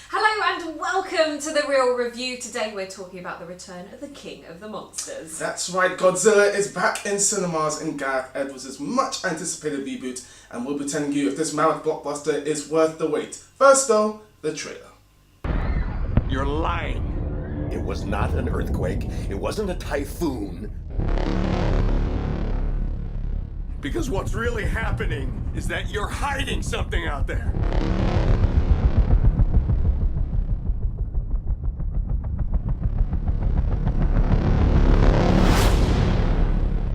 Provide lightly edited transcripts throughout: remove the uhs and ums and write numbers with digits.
Hello and welcome to The Real Review. Today we're talking about the return of the King of the Monsters. That's right, Godzilla is back in cinemas in Gareth Edwards' much anticipated reboot, and we'll be telling you if this mammoth blockbuster is worth the wait. First though, the trailer. You're lying. It was not an earthquake. It wasn't a typhoon. Because what's really happening is that you're hiding something out there.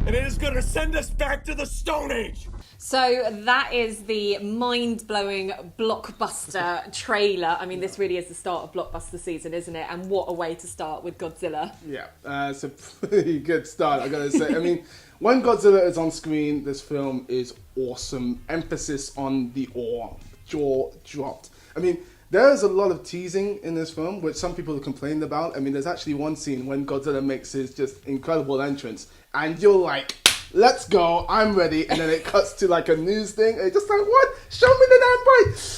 And it is going to send us back to the Stone Age. So that is the mind-blowing Blockbuster trailer. I mean, this really is the start of Blockbuster season, isn't it? And what a way to start with Godzilla. Yeah, it's a pretty good start, I gotta say. I mean, when Godzilla is on screen, this film is awesome. Emphasis on the awe, jaw dropped. I mean, there's a lot of teasing in this film, which some people have complained about. I mean, there's actually one scene when Godzilla makes his just incredible entrance, and you're like, let's go, I'm ready. And then it cuts to like a news thing, and it's just like, what? Show me the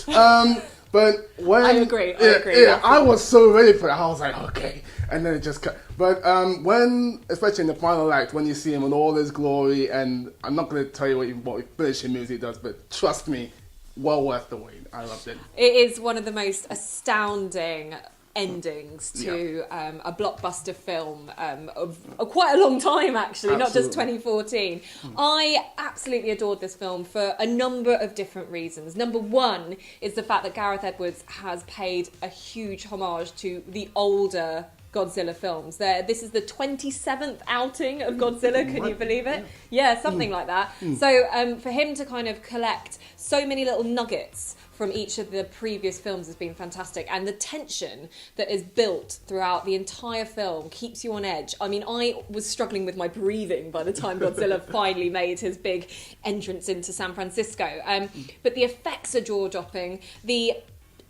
damn bite. But when I agree. Yeah, I was so ready for that. I was like, okay. And then it just cut. But when, especially in the final act, when you see him in all his glory, and I'm not going to tell you what finishing music does, but trust me, well worth the wait. I loved it. It is one of the most astounding endings to a blockbuster film of quite a long time, actually, not just 2014. I absolutely adored this film for a number of different reasons. Number one is the fact that Gareth Edwards has paid a huge homage to the older Godzilla films. This is the 27th outing of Godzilla, can you believe it? Yeah, something like that. So for him to kind of collect so many little nuggets from each of the previous films has been fantastic, and the tension that is built throughout the entire film keeps you on edge. I mean, I was struggling with my breathing by the time Godzilla finally made his big entrance into San Francisco. But the effects are jaw-dropping. The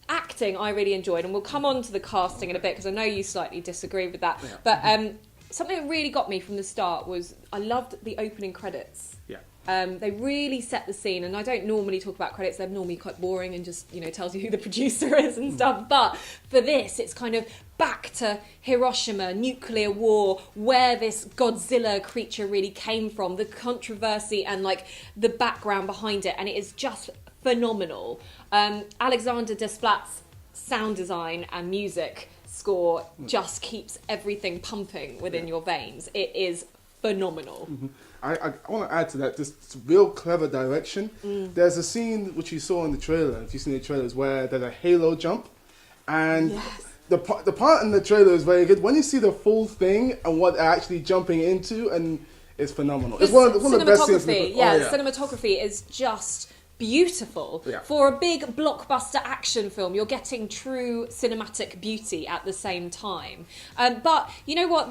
acting I really enjoyed, and we'll come on to the casting in a bit because I know you slightly disagree with that. Yeah. But something that really got me from the start was I loved the opening credits. Yeah. They really set the scene, and I don't normally talk about credits. They're normally quite boring and just, tells you who the producer is and stuff. But for this, it's kind of back to Hiroshima, nuclear war, where this Godzilla creature really came from, the controversy and like the background behind it, and it is just phenomenal. Alexander Desplat's sound design and music score just keeps everything pumping within your veins. It is phenomenal. I want to add to that, this real clever direction. There's a scene which you saw in the trailer, if you've seen the trailers, where there's a halo jump, and the part in the trailer is very good. When you see the full thing and what they're actually jumping into, and it's phenomenal. It's one of the best scenes. The cinematography is just beautiful. For a big blockbuster action film, you're getting true cinematic beauty at the same time. But you know what?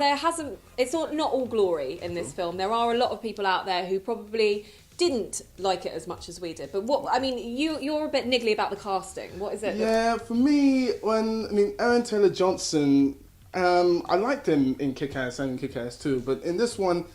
It's not all glory in this film. There are a lot of people out there who probably didn't like it as much as we did. But you're a bit niggly about the casting. What is it? Yeah, for me, Aaron Taylor Johnson, I liked him in Kick-Ass and in Kick-Ass 2, but in this one,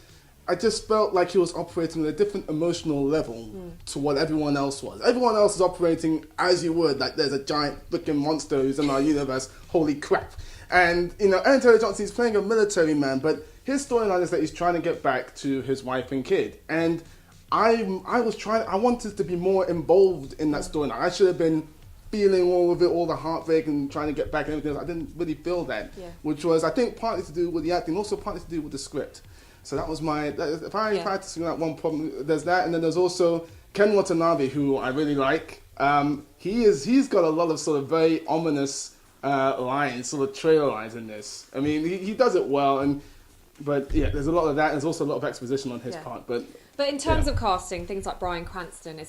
I just felt like he was operating at a different emotional level to what everyone else was. Everyone else is operating as you would, like there's a giant freaking monster who's in our universe, holy crap. And, Aaron Taylor Johnson, he's playing a military man, but his storyline is that he's trying to get back to his wife and kid. And I wanted to be more involved in that storyline. I should have been feeling all of it, all the heartbreak and trying to get back and everything else. I didn't really feel that, which was, I think, partly to do with the acting, also partly to do with the script. So that was if I had to single out one problem, there's that, and then there's also Ken Watanabe, who I really like. He's got a lot of sort of very ominous lines, sort of trailer lines in this. I mean, he does it well, but there's a lot of that, and there's also a lot of exposition on his part. But in terms of casting, things like Bryan Cranston,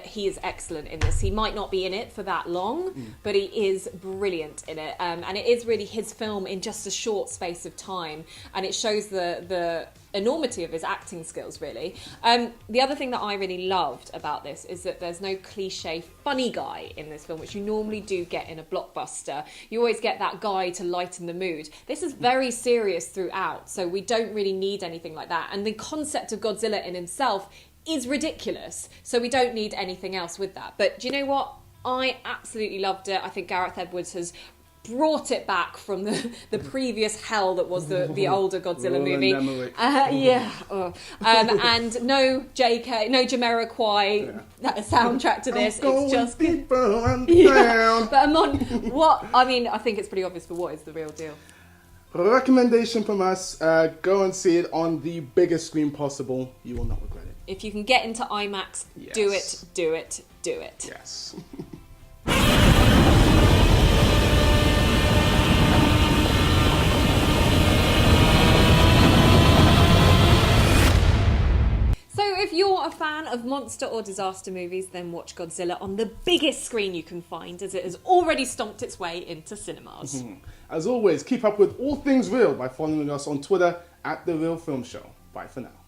he is excellent in this. He might not be in it for that long, but he is brilliant in it. And it is really his film in just a short space of time. And it shows the enormity of his acting skills, really. The other thing that I really loved about this is that there's no cliche funny guy in this film, which you normally do get in a blockbuster. You always get that guy to lighten the mood. This is very serious throughout, so we don't really need anything like that. And the concept of Godzilla in himself is ridiculous, so we don't need anything else with that. But do you know what? I absolutely loved it. I think Gareth Edwards has brought it back from the previous hell that was the older Godzilla movie. And no Jamiroquai soundtrack to this. It's just But Amon, I think it's pretty obvious, but what is the real deal? A recommendation from us, go and see it on the biggest screen possible. You will not regret it. If you can get into IMAX, do it. Yes. So if you're a fan of monster or disaster movies, then watch Godzilla on the biggest screen you can find, as it has already stomped its way into cinemas. As always, keep up with all things real by following us on Twitter @TheRealFilmShow. Bye for now.